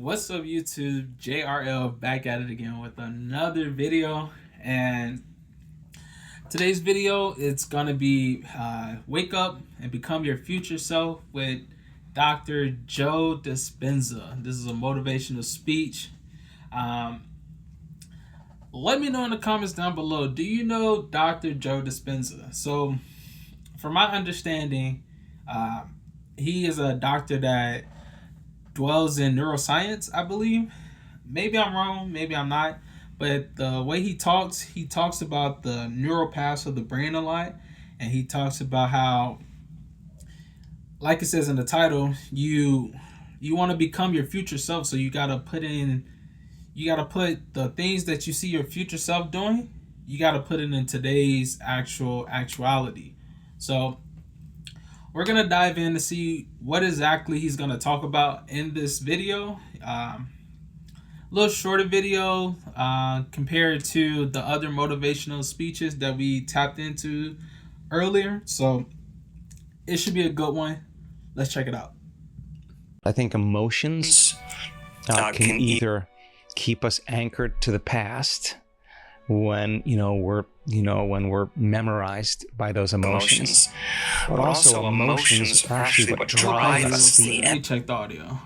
What's up, YouTube? JRL back at it again with another video. And today's video, it's gonna be wake up and become your future self with Dr. Joe Dispenza. This is a motivational speech. Let me know in the comments down below, do you know Dr. Joe Dispenza? So from my understanding, he is a doctor that dwells in neuroscience, I believe. Maybe I'm wrong, maybe I'm not. But the way he talks about the neural paths of the brain a lot. And he talks about how, like it says in the title, you want to become your future self. So you gotta put the things that you see your future self doing, you gotta put it in today's actuality. So we're gonna dive in to see what exactly he's gonna talk about in this video. A little shorter video compared to the other motivational speeches that we tapped into earlier. So it should be a good one. Let's check it out. I think emotions can either keep us anchored to the past when we're memorized by those emotions. But also emotions are actually what drive us. Let me check the audio.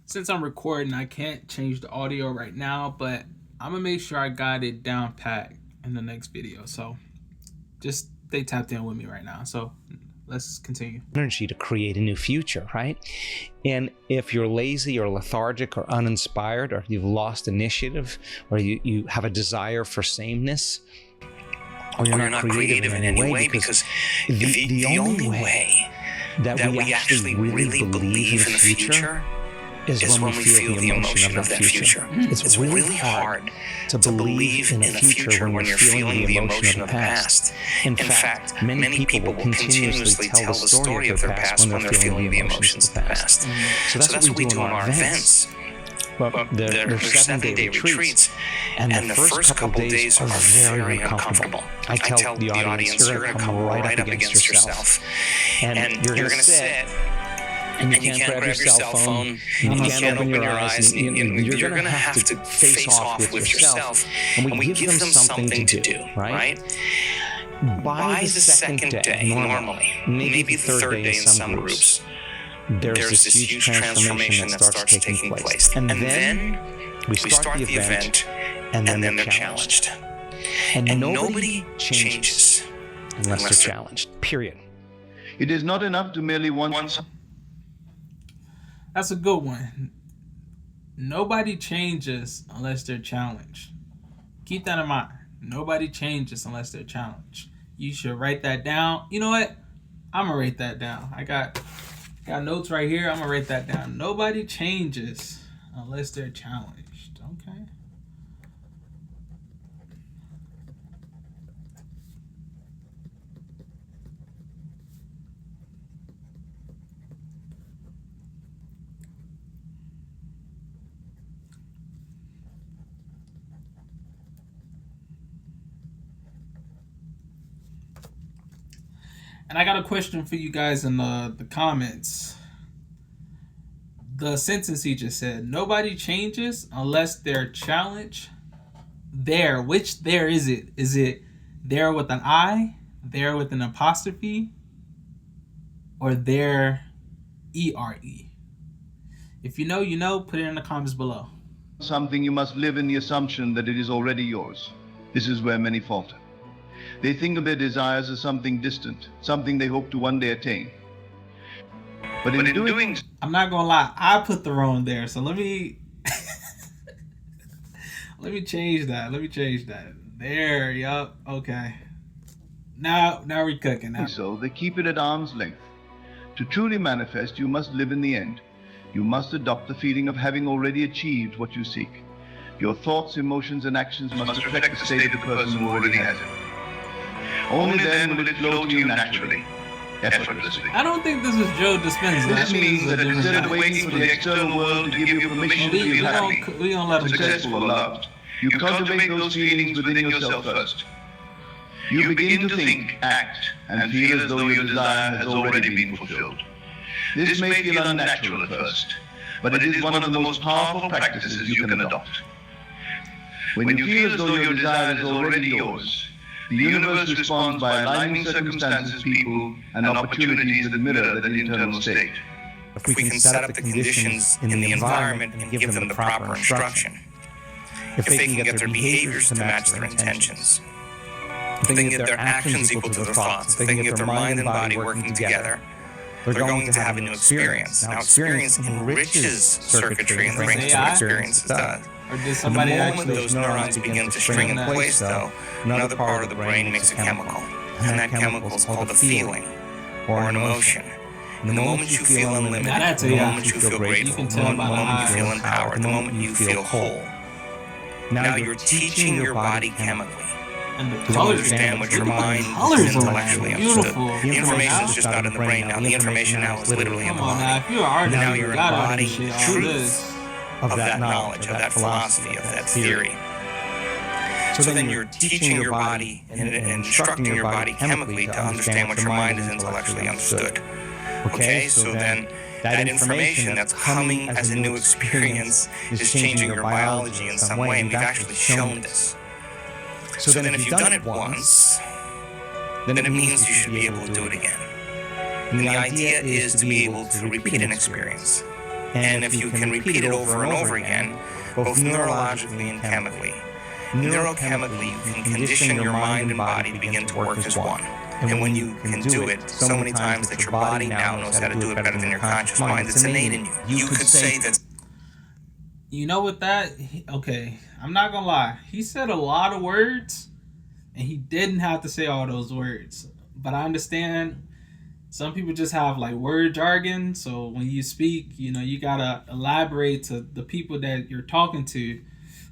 Since I'm recording, I can't change the audio right now, but I'm gonna make sure I got it down pat in the next video. So just stay tapped in with me right now. So let's continue. Energy to create a new future, right? And if you're lazy or lethargic or uninspired, or you've lost initiative, or you have a desire for sameness, or you're not creative in any way, because the only way that we actually really believe in the future is when we feel the emotion of that future. It's really hard to believe in a future when you're feeling the emotion of the past. In fact, many people will continuously tell the story of their past when they're feeling the emotions of the past. So that's what we do in our events. Well, they're 7-day retreats, and the first couple days are very uncomfortable. I tell the audience, you're going to come right up against yourself, and you're going to sit, and you can't grab your cell phone, and you can't open your eyes, and you're going to have to face off with yourself, and we give them something to do, right? By the second day, normally, maybe the third day in some groups, there's this huge transformation that starts taking place. And then we start the event, and then they're challenged. And nobody changes unless they're challenged, period. It is not enough to merely want. That's a good one. Nobody changes unless they're challenged. Keep that in mind. Nobody changes unless they're challenged. You should write that down. You know what? I'm gonna write that down. I got notes right here. I'm gonna write that down. Nobody changes unless they're challenged. Okay. And I got a question for you guys in the comments. The sentence he just said, nobody changes unless they're challenged. There, which there is it? Is it there with an I, there with an apostrophe, or there, E-R-E? If you know, you know, put it in the comments below. Something you must live in the assumption that it is already yours. This is where many falter. They think of their desires as something distant, something they hope to one day attain. But in doing, I'm not gonna lie, I put the wrong there. So let me change that. There, yup, okay. Now we're cooking. Now. So they keep it at arm's length. To truly manifest, you must live in the end. You must adopt the feeling of having already achieved what you seek. Your thoughts, emotions, and actions must reflect the state of the person who already has it. Only then will it flow to you naturally, effortlessly. I don't think this is Joe Dispenza. This means that instead of waiting for the external world to give you permission to feel happy, we gonna let him successful, or loved, you cultivate those feelings within yourself first. You begin to think, act, and feel as though your desire has already been fulfilled. This may feel unnatural at first, but it is one of the most powerful practices you can adopt. When you feel as though your desire is already yours, the universe responds by aligning circumstances, people, and opportunities that mirror that internal state. If we can set up the conditions in the environment and give them the proper instruction, if they can get their behaviors to match their intentions, if they can get their actions equal to their thoughts, if they can get their mind and body working together, they're going to have a new experience. Now, experience enriches circuitry and brings new experience it does. Or did And the somebody moment actually? those neurons begin to string in place, though, another part of the brain makes a chemical. And that chemical is called a feeling or an emotion. And the moment you feel unlimited, Now that's the a- moment you feel you grateful, can the tell by the moment you eye. feel empowered, the moment you feel whole. Now you're teaching your body chemically And the to colors, understand what your mind colors is are intellectually beautiful. understood. The information is just not in the brain now. The information now is literally in Come the on now, body. if you're an artist, Now you you're gotta embodying appreciate the all truth this. of that knowledge, of that philosophy, of that theory. So then you're teaching your body and instructing your body chemically to understand what your mind is intellectually understood. Okay, so then that information that's coming as a new experience is changing your biology in some way, and we've actually shown this. So then if you've done it once, then it means you should be able to do it again. And the idea is to be able to repeat an experience. And if you can repeat it over and over again, both neurologically and chemically, neurochemically you can condition your mind and body to begin to work as one. And when you can do it so many times that your body now knows how to do it better than your conscious mind, it's innate in you. You could say that. You know what okay, I'm not gonna lie. He said a lot of words, and he didn't have to say all those words. But I understand some people just have like word jargon. So when you speak, you gotta elaborate to the people that you're talking to,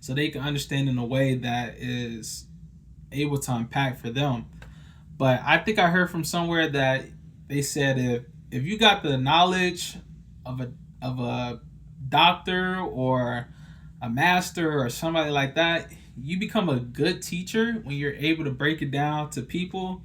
so they can understand in a way that is able to unpack for them. But I think I heard from somewhere that they said if you got the knowledge of a doctor or a master or somebody like that, you become a good teacher when you're able to break it down to people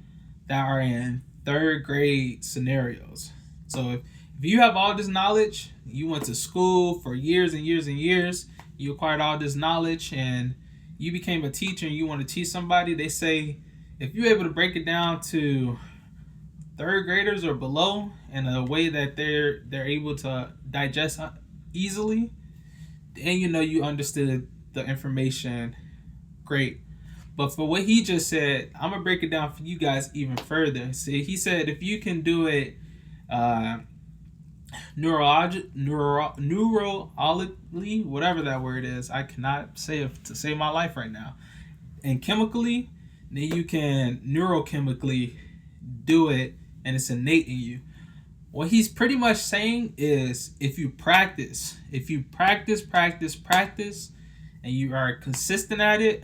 that are in third grade scenarios. So if you have all this knowledge, you went to school for years and years and years, you acquired all this knowledge and you became a teacher and you want to teach somebody, they say if you're able to break it down to third graders or below in a way that they're able to digest easily, then you understood the information great. But for what he just said, I'm gonna break it down for you guys even further. See, he said if you can do it neurologically, whatever that word is, I cannot say it to save my life right now, and chemically, then you can neurochemically do it, and it's innate in you. What he's pretty much saying is if you practice, and you are consistent at it,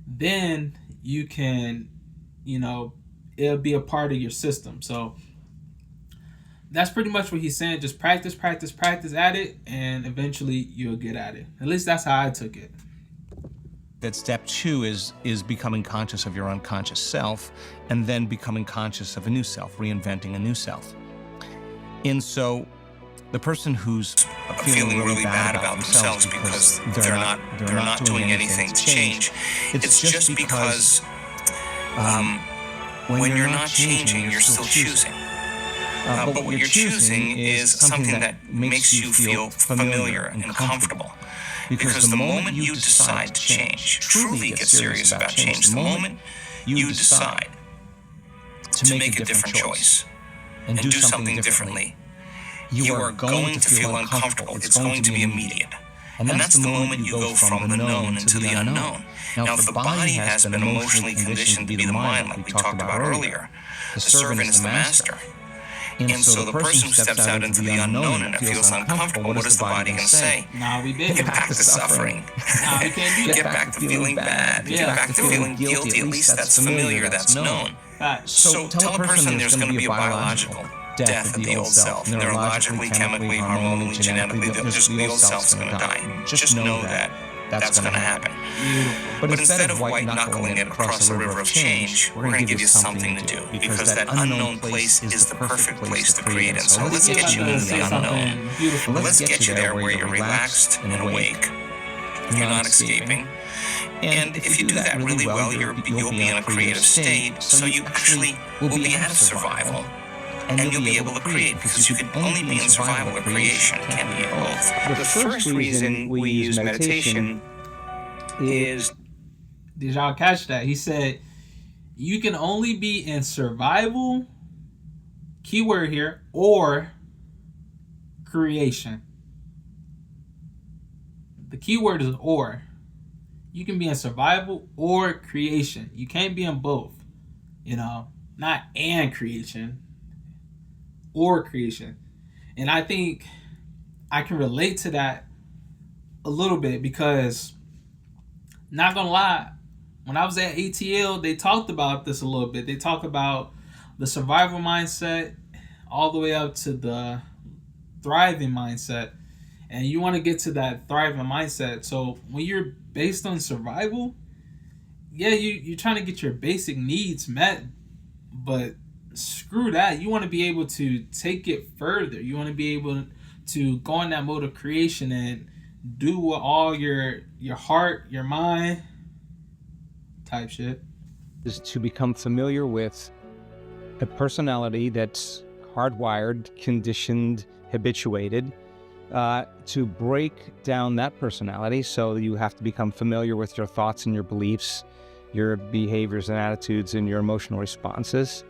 then you can, it'll be a part of your system. So that's pretty much what he's saying. Just practice at it, and eventually you'll get at it. At least that's how I took it. That step 2 is becoming conscious of your unconscious self, and then becoming conscious of a new self, reinventing a new self. And so the person who's feeling really bad about themselves because they're not doing anything to change, it's just because when you're not changing, you're still choosing. But what you're choosing is something that makes you feel familiar and comfortable. Because the moment you decide to change, truly get serious about change, the moment you decide to make a different choice and do something differently, you are going to feel uncomfortable. It's going to be immediate. And that's the moment you go from the known into the unknown. Now, if the body has been emotionally conditioned to be the mind, like we talked about earlier, the servant is the master. And so the person who steps out into the unknown and it feels uncomfortable, what is the body going to say? Nah, we didn't. Get back to suffering. Nah, we can't do that. Get back to feeling bad. Get back to feeling guilty. At least that's familiar, that's known. Facts. So tell a person there's going to be a biological death of the old self. Neurologically, chemically, hormonally, genetically, the old self's going to die. Just know that. that's going to happen. But instead of white knuckling it across the river of change, we're going to give you something to do, because that unknown place is the perfect place to create in. So let's get you into the unknown. Let's get you there where you're relaxed and awake. You're not escaping. And if you do that really well, you'll be in a creative state, so you actually will be out of survival. And you'll be able to create, because you can only be in survival or creation. Can't be in both. The first reason we use meditation is... Did y'all catch that? He said, you can only be in survival, keyword here, or creation. The keyword is or. You can be in survival or creation. You can't be in both. Not and creation, or creation. And I think I can relate to that a little bit, because, not gonna lie, when I was at ATL, they talked about this a little bit. They talk about the survival mindset all the way up to the thriving mindset. And you want to get to that thriving mindset. So when you're based on survival, yeah, you're trying to get your basic needs met, but screw that. You want to be able to take it further. You want to be able to go in that mode of creation and do what all your heart, your mind type shit. Is to become familiar with a personality that's hardwired, conditioned, habituated, to break down that personality. So you have to become familiar with your thoughts and your beliefs, your behaviors and attitudes, and your emotional responses.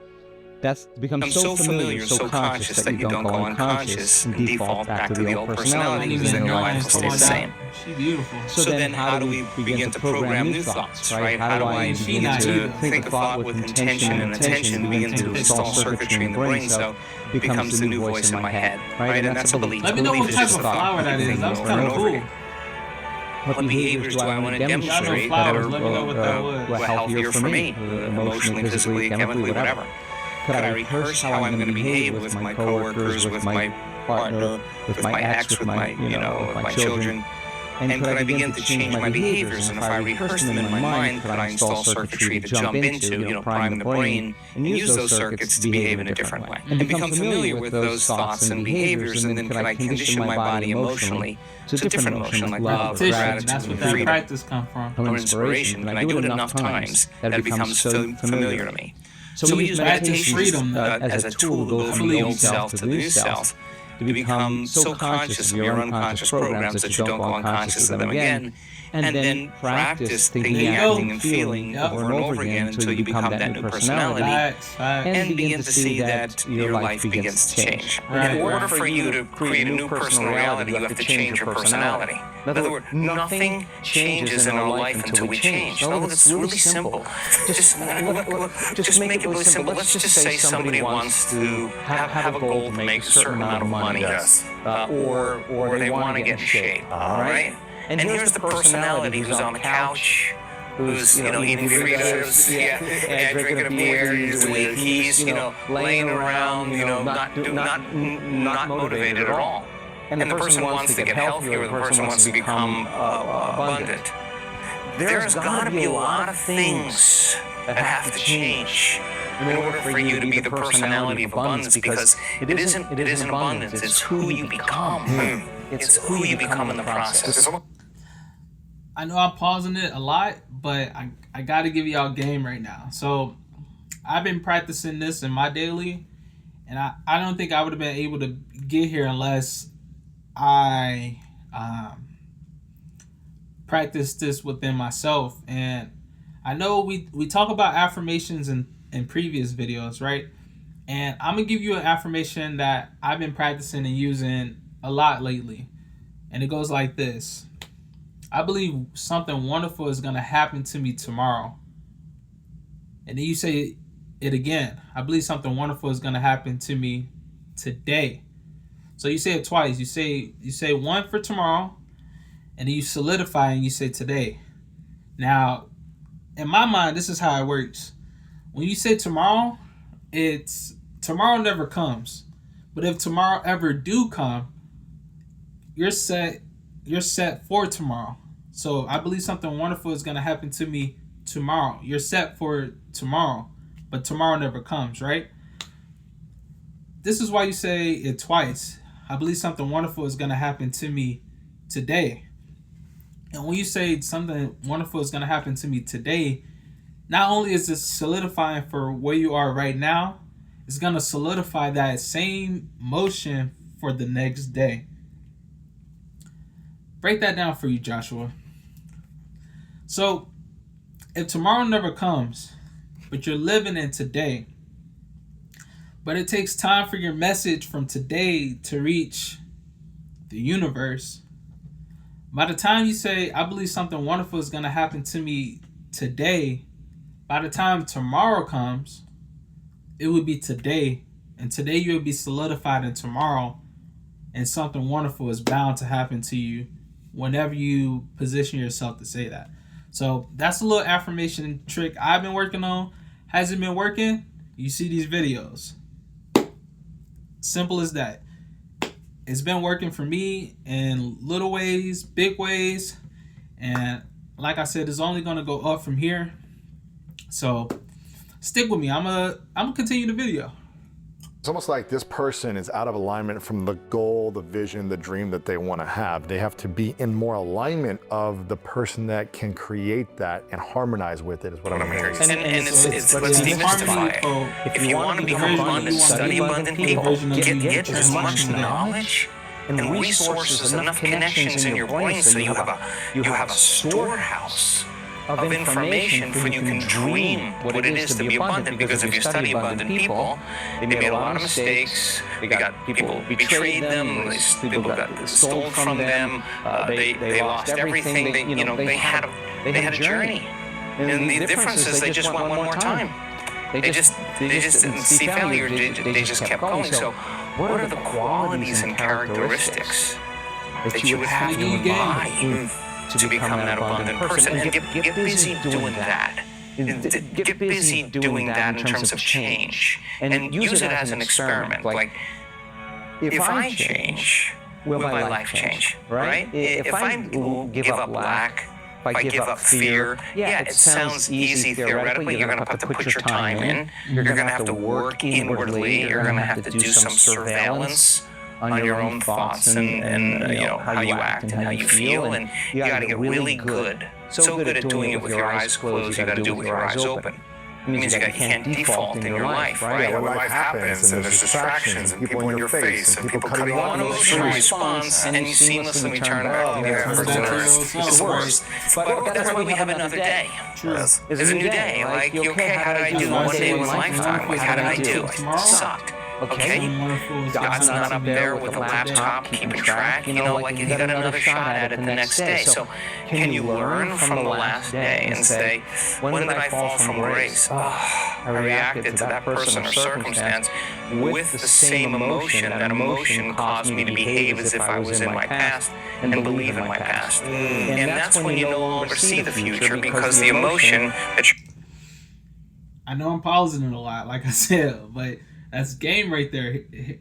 That's become so familiar, so conscious that you don't go unconscious and default back to the old personality, and then your life will stay the same. She's beautiful. So then how do we begin to program new thoughts, right? How do I begin to think a thought with intention and attention, begin to install circuitry in the brain so it becomes the new voice in my head, right? And that's a belief. Let me know what type of flower that is. That was kind of cool. What behaviors do I want to demonstrate that are healthier for me, emotionally, physically, chemically, whatever? Could I rehearse how I'm going to behave with my coworkers, with my partner, with my ex, with my, with my children? And could I begin to change my behaviors? And if I rehearse them in my mind, could I install circuitry to jump into, prime the brain, and use those circuits to behave in a different way? And become familiar with those thoughts and behaviors, and then could I condition my body emotionally to different emotions like love, gratitude, that's what that freedom, practice come from. or inspiration? Can I do it enough times that it becomes so familiar to me? So we use meditation as a tool to go from the old self to the new self, to become so conscious of your unconscious programs that you don't go unconscious of them again, and then practice thinking, acting, and feeling over and over again until you become that new personality, and begin to see that your life begins to change. In order for you to create a new personal reality, you have to change your personality. In other words, nothing changes in our life until we change. Oh, it's really simple. Just make it really simple. Let's just say somebody wants to have a goal to make a certain amount of money, or they want to get in shape, all right? And here's the personality who's on the couch, who's, eating Fritos, drinking a beer, he's, laying around, not motivated at all. And the person wants to get healthier, or the person wants to become abundant. There's got to be a lot of things that have to change in order for you to be the personality of abundance, because it isn't abundance, it's who you become. It's who you become in the process. I know I'm pausing it a lot, but I got to give y'all game right now. So I've been practicing this in my daily, and I don't think I would have been able to get here unless I practice this within myself. And I know we talk about affirmations in previous videos, right? And I'm going to give you an affirmation that I've been practicing and using a lot lately. And it goes like this. I believe something wonderful is going to happen to me tomorrow. And then you say it again. I believe something wonderful is going to happen to me today. So you say it twice. You say one for tomorrow, and then you solidify and you say today. Now, in my mind, this is how it works. When you say tomorrow, it's tomorrow never comes. But if tomorrow ever do come, you're set for tomorrow. So I believe something wonderful is going to happen to me tomorrow. You're set for tomorrow, but tomorrow never comes, right? This is why you say it twice. I believe something wonderful is going to happen to me today. And when you say something wonderful is going to happen to me today, not only is this solidifying for where you are right now, it's going to solidify that same motion for the next day. Break that down for you, Joshua. So, if tomorrow never comes, but you're living in today, but it takes time for your message from today to reach the universe, by the time you say, I believe something wonderful is going to happen to me today, by the time tomorrow comes, it would be today. And today you will be solidified in tomorrow. And something wonderful is bound to happen to you whenever you position yourself to say that. So that's a little affirmation trick I've been working on. Has it been working? You see these videos. Simple as that. It's been working for me in little ways, big ways. And like I said, it's only going to go up from here. So stick with me. I'm gonna continue the video. It's almost like this person is out of alignment from the goal, the vision, the dream that they want to have. They have to be in more alignment of the person that can create that and harmonize with it, is what I'm hearing. And let's demystify it. If you want to become abundant, study abundant people, get as much knowledge and resources, enough connections in your brain so you have a storehouse of information for you can dream what it is to be abundant. Because if you study abundant people, they made a lot of mistakes. They got people betrayed them. People got stolen from them. They lost everything. They had a journey. And the difference is they just went one more time. They just didn't see failure. They just kept going. So, what are the qualities and characteristics that you would have to embody to become that abundant person? And get busy doing that. Get busy doing that in terms of change. And use it as an experiment. Like, if I change, will my life change? Right? If I give up lack, if I give up fear, yeah, it sounds easy theoretically. You're going to have to put your time in. You're going to have to work inwardly. You're going to have to do some surveillance on your own thoughts and how you act and how you feel, and you got to get really good. So good at doing it with your eyes closed, you got to do it with your eyes open. It means you can't default in your life, right? Yeah, when life happens and there's distractions and people in your face and people cutting you off. One emotional response and you seamlessly turn back. It's the worst. But that's why we have another day. It's a new day. Like, okay, how did I do one day in my lifetime? Like, how did I do? It sucked. Okay, God's not up there with a laptop keeping track, you got another shot at it the next day. So can you learn from the last day and say, when did I fall from grace? I reacted to that person or circumstance with the same emotion. That emotion caused me to behave as if I was in my past and believe in my past. And that's when you no longer see the future, because the emotion that I know I'm pausing it a lot, like I said, but that's game right there.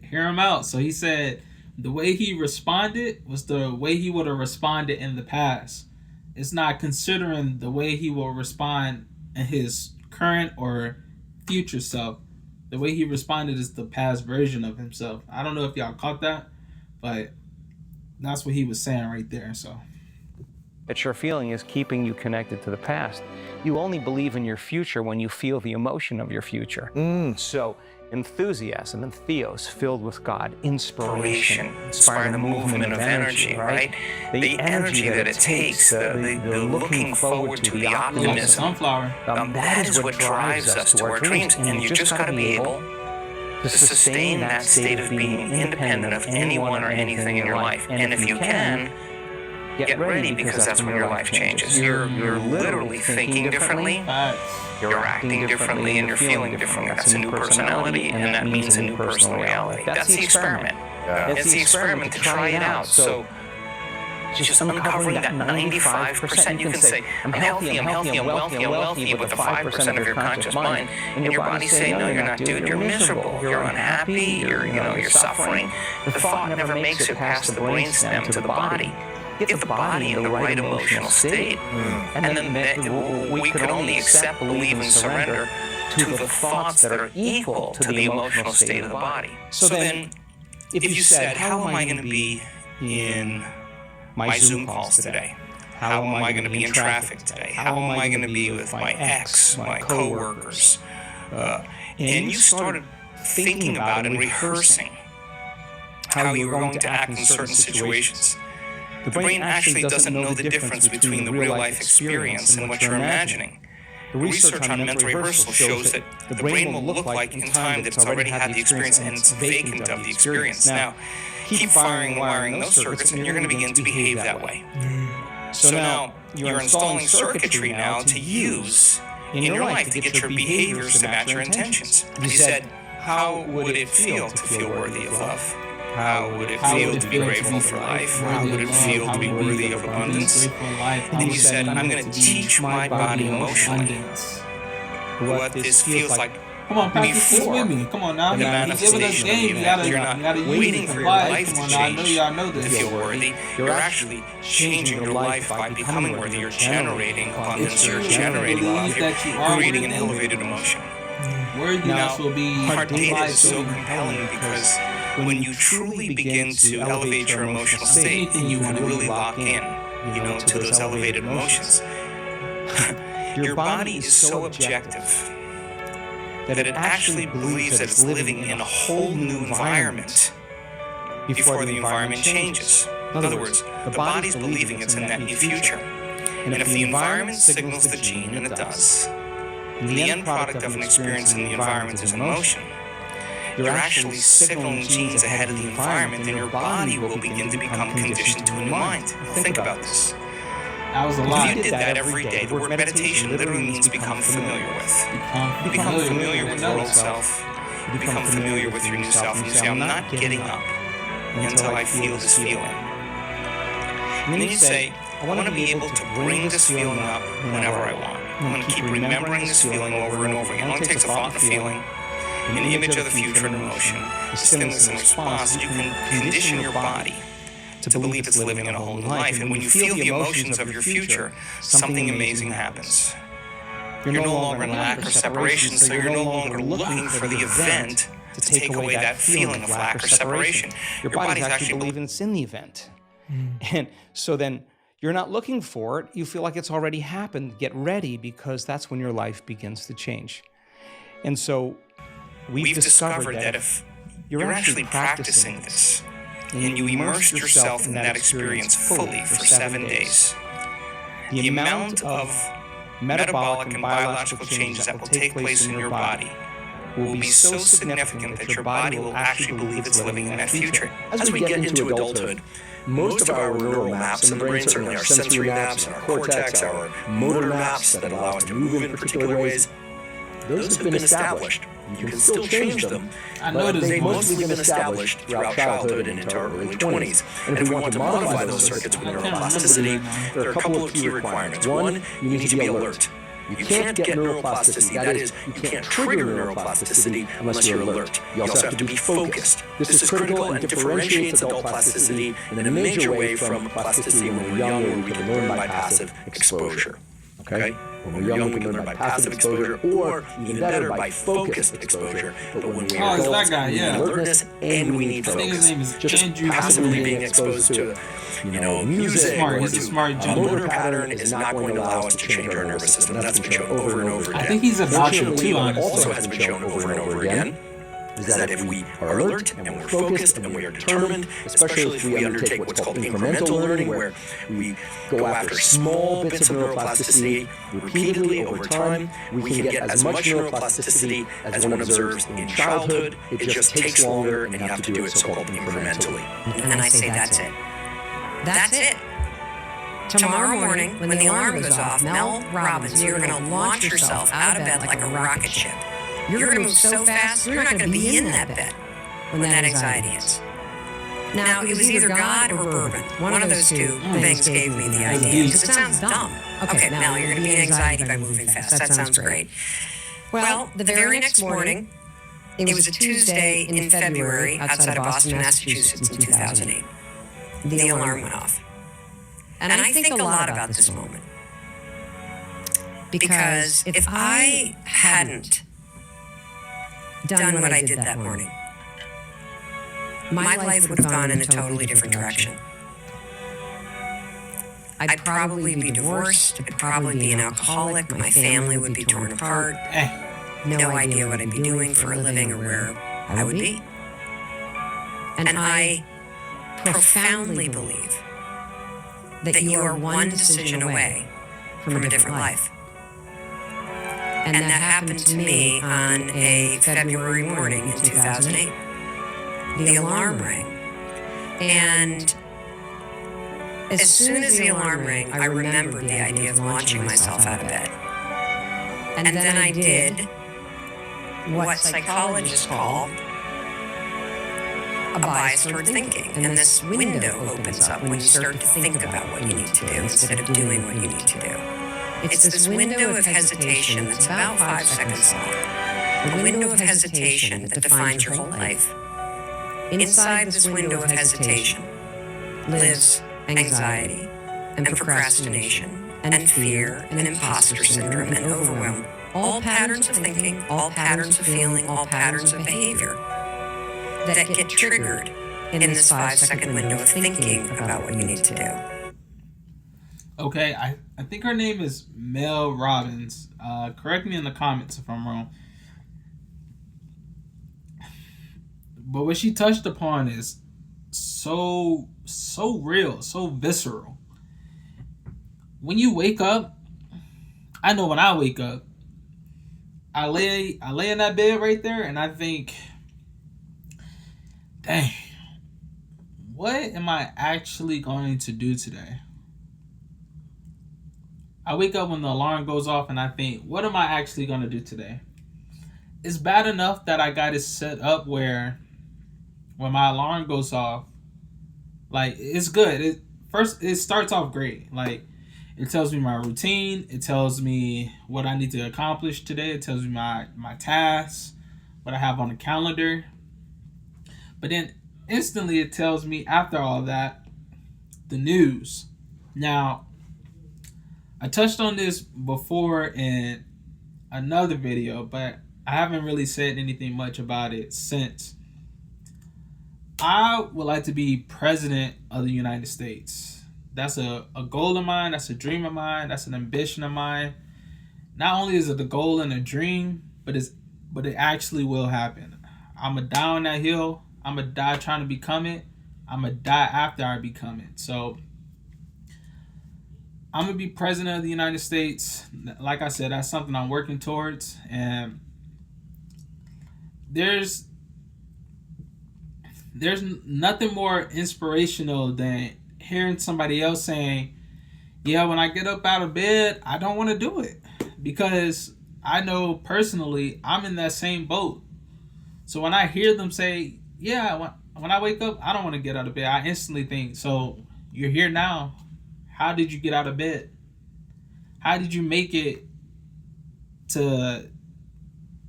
Hear him out. So he said the way he responded was the way he would have responded in the past. It's not considering the way he will respond in his current or future self. The way he responded is the past version of himself. I don't know if y'all caught that, but that's what he was saying right there. So that your feeling is keeping you connected to the past. You only believe in your future when you feel the emotion of your future. So enthusiasm and theos, filled with God, inspiration, inspire the movement of energy, right? The energy that it takes, the looking forward to, the optimism, that is what drives us to our dreams. And you just got to be able to sustain that state of being independent of anyone or anything in your life. And if you can, get ready, because that's when your life changes. You're literally thinking differently. You're acting differently and you're feeling differently. That's a new personality, and that means a new personal reality. That's the experiment. It's the experiment to try it out. So just uncovering that 95%, you can say, I'm healthy, I'm wealthy, I'm wealthy, with the 5% of your conscious mind, and your body say, no, you're not, dude. You're miserable. You're unhappy. You're suffering. The thought never makes it past the brainstem to the body. get the body in the right emotional state. And then we could only accept, believe, and surrender to the thoughts that are equal to the emotional state of the body. So then, if you said, how am I going to be in my Zoom calls today? How am I going to be in traffic today? How am I going to be with my ex, my coworkers? And you started thinking about and rehearsing how you were going to act in certain situations. The brain actually doesn't know the difference between the real-life experience and what you're imagining. The research on mental rehearsal shows that the brain will look like in time that it's already had the experience and it's vacant of the experience. Now, keep firing and wiring those circuits and you're going to begin to behave that way. So now, you're installing circuitry now to use in your life to get your behaviors to match your intentions. You said, how would it feel to feel worthy of love? How would it feel to be grateful for life? How would it feel to be worthy of abundance? And then you said, I'm going to teach my body emotionally what this feels like. Come on, practice this with me. Come on now. You're giving us game. You gotta use it for life. Come on now. I know y'all know this. To feel worthy, you're actually changing your life by becoming worthy. You're generating abundance. You're generating love. You're creating an elevated emotion. Worthiness will be our data is so compelling because when you truly begin to elevate your emotional state, you can really lock in, to those elevated emotions. Your body is so objective that it actually believes that it's living in a whole new environment before the environment changes. In other words, the body's believing it's in that new future. And if the environment signals the gene, and it does, and the end product of an experience in the environment is emotion, you're actually signaling genes ahead of the environment, and your body will begin to become conditioned to a new mind. Think about this. That was a lot. If you did that every day, the word meditation literally means become familiar with. Become familiar with your old self. You become familiar with your new self, and you say, I'm not getting up until I feel this feeling. And then you say, I want to be able to bring this feeling up whenever I want. I'm going to keep remembering this feeling over and over again. It only takes a thought and a feeling, an image of the future and emotion, a stimulus and response. You can condition your body to believe it's living in a whole new life. And when you feel the emotions of your future, something amazing happens. You're no longer in lack or separation, so you're no longer looking for the event to take away that feeling of lack or separation. Your body's actually believing it's in the event. And so then you're not looking for it. You feel like it's already happened. Get ready, because that's when your life begins to change. And so we've discovered that if you're actually practicing this, and you immerse yourself in that experience fully for 7 days, the amount of metabolic and biological changes that will take place in your body will be so significant that your body will actually believe it's living in that future. As we get into adulthood, most of our neural maps in the brain, certainly our sensory maps and our cortex, our motor maps that allow us to move in particular ways, those have been established. You can still change them, but they've mostly been established throughout childhood and into our early 20s. And if we want to modify those circuits with neuroplasticity, there are a couple of key requirements. One, you need to be alert. You can't get neuroplasticity. That is, you can't trigger neuroplasticity unless you're alert. You also have to be focused. This is critical and differentiates adult plasticity in a major way from plasticity when we're young, where we can learn by passive exposure. Okay? When we're young, we can learn by passive exposure, or even better, by focused exposure. But when we're adults, we need alertness and we need focus. Just passively being exposed to, music or to a motor pattern is not going to allow us to change our nervous system. That's been shown over and over again. I think he's a doctor too, honestly. Also has been shown over and over again is that if we are alert and we're focused and we are determined, especially if we undertake what's called incremental learning, where we go after small bits of neuroplasticity repeatedly over time, we can get as much neuroplasticity as one observes in childhood. It just takes longer, and you have to do it so-called incrementally. And I say, that's it. That's it. Tomorrow morning, when the alarm goes off, Mel Robbins, you're going to launch yourself out of bed like a rocket ship. You're going to move so fast, you're not going to be in that bed when that anxiety hits. Now, it was either God or bourbon. One of those two things gave me the idea, because it sounds dumb. Okay, Mel, you're going to be in anxiety by moving fast. That sounds great. Well, the very next morning, it was a Tuesday in February outside of Boston, Massachusetts in 2008. The alarm went off. And I think a lot about this moment. Because if I hadn't done what I did that morning, my life would have gone in a totally different direction. I'd probably be divorced. I'd probably be an alcoholic. My family would be torn apart. No idea what I'd be doing for a living or where I would be. And I profoundly believe that you are one decision away from a different life. And that happened to me on a February morning in 2008. The alarm rang. And as soon as the alarm rang, I remembered the idea of launching myself out of bed. And then I did what psychologists call a biased toward thinking. And this window opens up when you start to think about what you need to do instead of doing what you need to do. It's this window of hesitation that's about 5 seconds long. A window of hesitation that defines your whole life. Inside this window of hesitation lives anxiety and procrastination and fear and imposter syndrome and overwhelm. All patterns of thinking, all patterns of feeling, all patterns of behavior that get triggered in this 5-second window of thinking about what you need to do. Okay, I think her name is Mel Robbins. Correct me in the comments if I'm wrong. But what she touched upon is so real, so visceral. When you wake up, I know when I wake up, I lay in that bed right there and I think, dang, what am I actually going to do today? I wake up when the alarm goes off and I think, what am I actually going to do today? It's bad enough that I got it set up where when my alarm goes off, like, it's good. It starts off great. Like, it tells me my routine. It tells me what I need to accomplish today. It tells me my tasks, what I have on the calendar. But then instantly it tells me after all that, the news. Now, I touched on this before in another video, but I haven't really said anything much about it since. I would like to be president of the United States. That's a goal of mine. That's a dream of mine. That's an ambition of mine. Not only is it a goal and a dream, but it actually will happen. I'm going to die on that hill. I'm going to die trying to become it. I'm going to die after I become it. So I'm going to be president of the United States. Like I said, that's something I'm working towards. And there's nothing more inspirational than hearing somebody else saying, yeah, when I get up out of bed, I don't want to do it. Because I know personally, I'm in that same boat. So when I hear them say, yeah, when I wake up, I don't want to get out of bed, I instantly think, so you're here now. How did you get out of bed? How did you make it to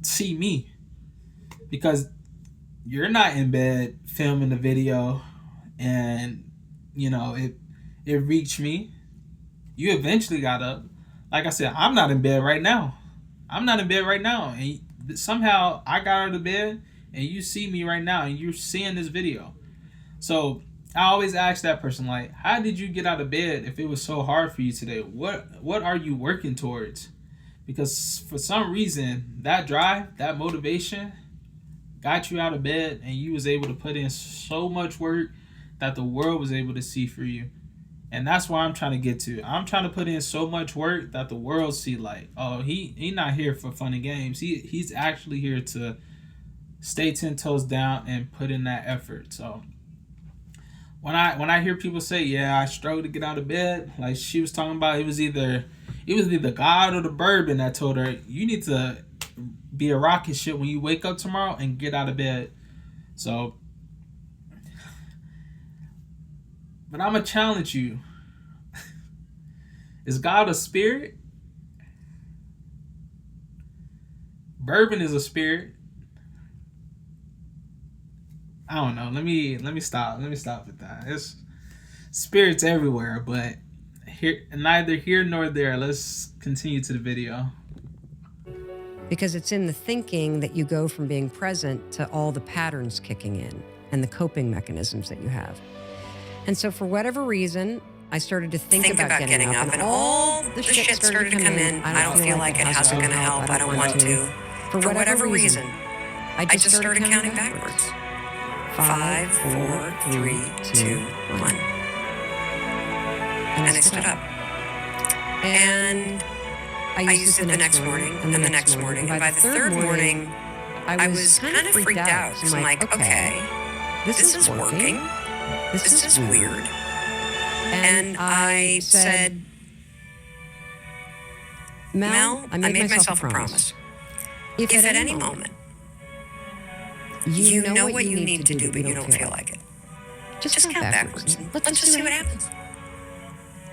see me? Because you're not in bed filming the video and, it reached me. You eventually got up. Like I said, I'm not in bed right now. And somehow I got out of bed and you see me right now and you're seeing this video. So I always ask that person, like, how did you get out of bed if it was so hard for you today? What are you working towards? Because for some reason, that drive, that motivation got you out of bed and you was able to put in so much work that the world was able to see for you. And that's why I'm trying to get to. I'm trying to put in so much work that the world see, like, oh, he not here for fun and games. He's actually here to stay 10 toes down and put in that effort. So when I hear people say, yeah, I struggle to get out of bed, like she was talking about, it was either God or the bourbon that told her, you need to be a rocket ship when you wake up tomorrow and get out of bed. So, but I'm going to challenge you. Is God a spirit? Bourbon is a spirit. I don't know. Let me stop. Let me stop with that. It's spirits everywhere, but neither here nor there. Let's continue to the video. Because it's in the thinking that you go from being present to all the patterns kicking in and the coping mechanisms that you have. And so for whatever reason, I started to think about getting up, and all the shit started to come in. I don't feel like it hasn't going to help. I don't want to. For whatever reason, I just started counting backwards. 5, 4, 3, 2, 1. And I stood up. And I used it the next morning, and the next morning. And by the third morning, I was kind of freaked out. I'm like, okay, this is working. This is weird. And I said, Mel, I made myself a promise. If at any moment you know what you need to do, but you don't feel like it, just count backwards. Let's just see what happens.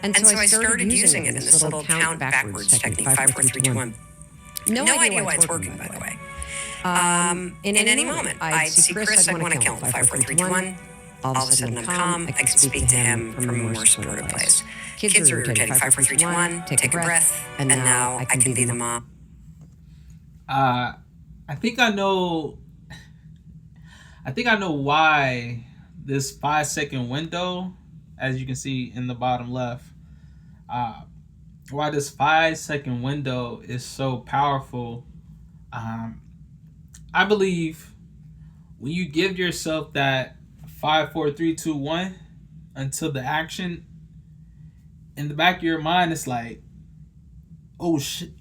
And so I started using it in this little count backwards technique, 5, 4, 3, 2, 1. No idea why it's working, by the way. In any moment, I'd see Chris, I'd want to count 5, 4, 3, 2, 1. All of a sudden, I'm calm. I can speak to him from a more supportive place. Kids are irritating. 5, 4, 3, 2, 1. Take a breath. And now I can be the mom. I think I know why this 5-second window, as you can see in the bottom left, why this 5-second window is so powerful. I believe when you give yourself that 5, 4, 3, 2, 1 until the action, in the back of your mind, it's like, ocean.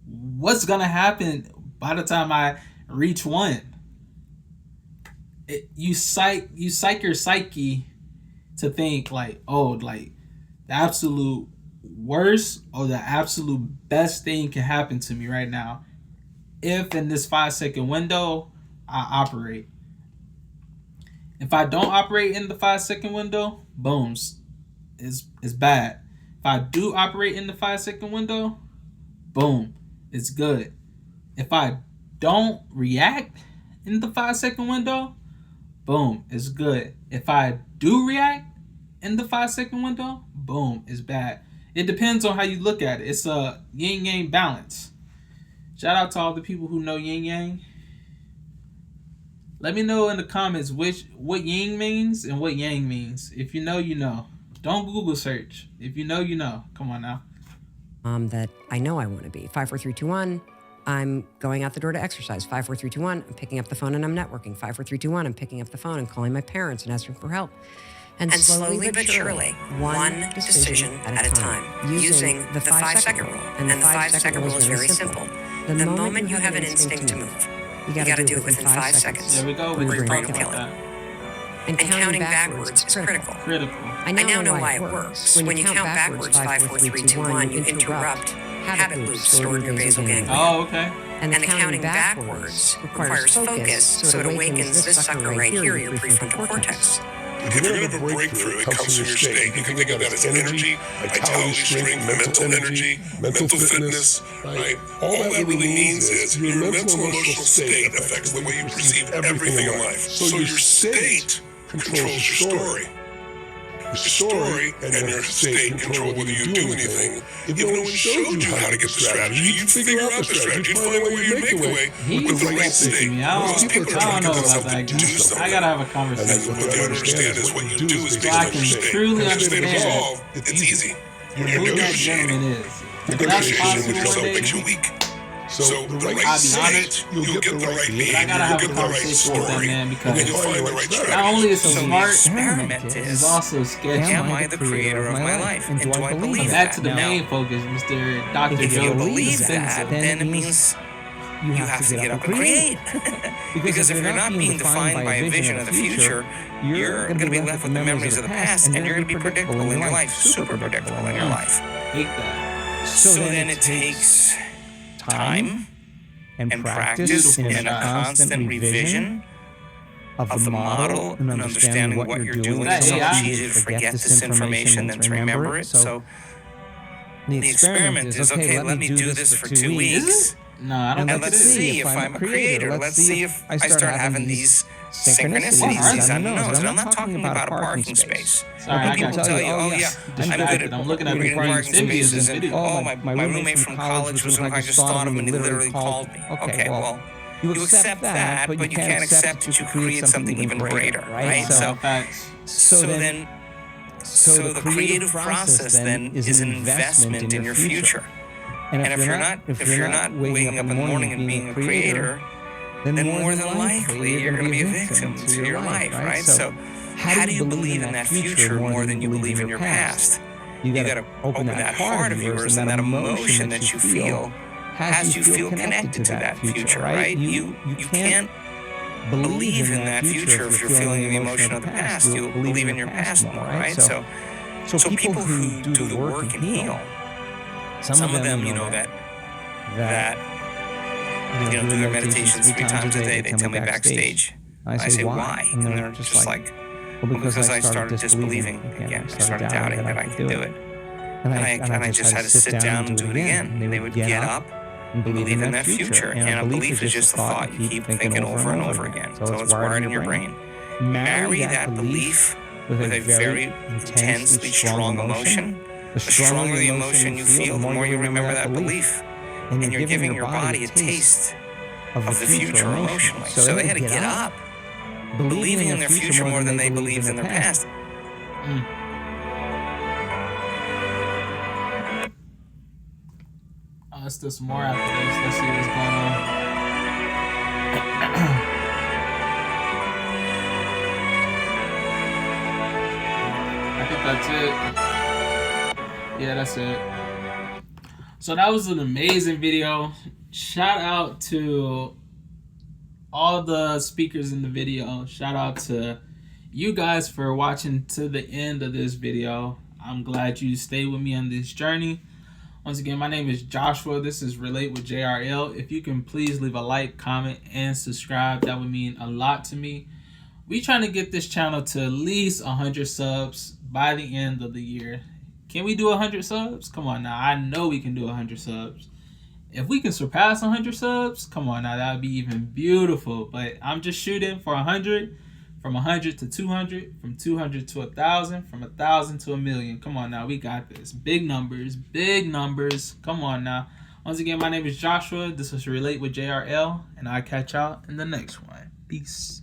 What's gonna happen by the time I reach 1? You psych your psyche to think like, the absolute worst or the absolute best thing can happen to me right now if in this 5-second window I operate. If I don't operate in the 5-second window, booms, it's bad. If I do operate in the 5-second window, boom, it's good. If I don't react in the 5-second window, boom, it's good. If I do react in the 5-second window, boom, it's bad. It depends on how you look at it. It's a yin-yang balance. Shout out to all the people who know yin-yang. Let me know in the comments what yin means and what yang means. If you know, you know. Don't Google search. If you know, you know. Come on now. That I know I want to be. 5, 4, 3, 2, 1. I'm going out the door to exercise. 5, 4, 3, 2, 1. I'm picking up the phone and I'm networking. 5, 4, 3, 2, 1. I'm picking up the phone and calling my parents and asking for help. And slowly but surely, one decision at a time, using the 5-second rule. And the 5-second rule is very simple. The moment you have an instinct to move, you got to do it within 5 seconds. There we go. Or your brain will about kill it. that. And counting backwards is critical. I now know why it works. When you count backwards, 5, 4, 3, 2, 1, you interrupt habit loops stored in your basal ganglia. Oh, okay. And the counting backwards requires focus, so it awakens this sucker right here, your prefrontal cortex. If you're going to have a breakthrough, it comes from your state. You can think of that as energy, vitality, strength, mental energy, mental fitness, right? All that really means is your mental and emotional state affects the way you perceive everything in life. So your state controls your story. Your story and your state control whether you do anything. If no one showed you how to get the strategy, you'd figure out the strategy, you'd find a way, you'd make a way with the right state. Most people are trying to get themselves to do something. I gotta have a And conversation. what they understand is what you do is based So I on can your state. truly And your state of understand resolve, it's easy. When you're Who that negotiating, gentleman is. If that's negotiation with possible, yourself baby, makes you weak. So the right I'll be state, honest, you'll get the right but I behavior, gotta have you'll a get the right conversation with that story, man and because then you'll find the right strategy. not only is he So the smart, experiment he's is, also sketchy. am I the creator of my life? And do I believe Back that? to the main focus, Mr. Dr. If Joe you believe Dispenza. that, then it means you have to get up and create. Because if you're not being defined by a vision of the future, you're going to be left with the memories of the past, and you're going to be predictable in your life, super predictable in your life. Hate that. So then it takes time and practice and a constant revision of the model and understanding what you're doing. It's so much easier to forget this information than to remember it. So the experiment is, okay, let me do this for 2 weeks. No, I don't And think it let's is. see if I'm a creator. Let's see if I start having these synchronicities, these unknowns. And I'm not talking about a parking space. Sorry, I People got tell you. you, oh yeah, I'm good at I'm looking at the parking spaces and spaces. videos. And my roommate from college was I just thought of him and he literally called me. Okay, well, you accept that, but you can't accept that you create something even greater, right? So the creative process then is an investment in your future. And if you're not waking up in the morning and being a creator, then more than likely you're going to be a victim to your life, right? So how do you believe in that future more than you believe in your past? You got to open that heart of yours, and that emotion that you feel has you feel connected to that future, right? You can't believe in that future if you're feeling the emotion of the past. You'll believe in your past more, right? So people who do the work and heal, some of them, do their meditations 3 times a day. They tell me backstage. I say, why? And they're just like, well, because I started disbelieving again. I started doubting that I could do it. And I just had to sit down and do it again. And they would get up and believe in that future. And a belief is just a thought you keep thinking over and over again. So it's wired in your brain. Marry that belief with a very intensely strong emotion. The stronger the emotion you feel, the more you remember that belief. And you're giving your body a taste of the future emotionally. So they had to get up, believing in their future more than they believed in their past. Let's do some more after this. Let's see what's going on. I think that's it. Yeah, that's it. So that was an amazing video. Shout out to all the speakers in the video. Shout out to you guys for watching to the end of this video. I'm glad you stayed with me on this journey. Once again, my name is Joshua. This is Relate with JRL. If you can please leave a like, comment, and subscribe, that would mean a lot to me. We trying to get this channel to at least 100 subs by the end of the year. Can we do 100 subs? Come on now. I know we can do 100 subs. If we can surpass 100 subs, come on now. That would be even beautiful. But I'm just shooting for 100. From 100 to 200, from 200 to 1,000, from 1,000 to 1,000,000. Come on now, we got this. Big numbers, big numbers. Come on now. Once again, my name is Joshua. This is Relate with JRL, and I'll catch y'all in the next one. Peace.